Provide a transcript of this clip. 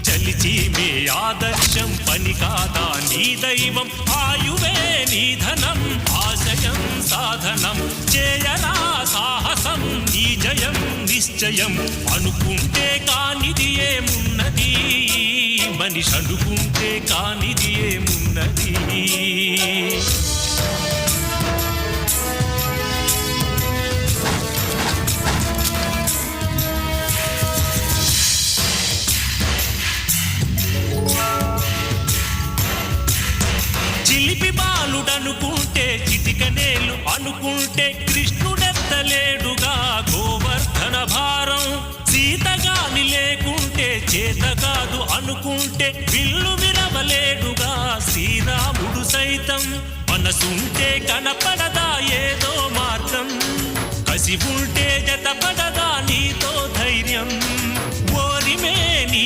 చలిచి మే ఆదర్శం పని కాదా నీ దైవం ఆయువే నీ ధనం ఆశయం సాధనం చేయరా సాహసం నీ జయం నిశ్చయం అనుకుంటే కానిది ఏమున్నది మనిషి అనుకుంటే కానిది ఏమున్నది చిలిపి బాలుడనుకుంటే చిటికనేలు అనుకుంటే కృష్ణుడెత్తలేడుగా గోవర్ధన భారం సీతగాని లేకుంటే చేత కాదు అనుకుంటే విల్లు విరవలేడుగా శ్రీరాముడు సైతం మనసుంటే కనపడదా ఏదో మార్గం కసి ఉంటే జతపడదా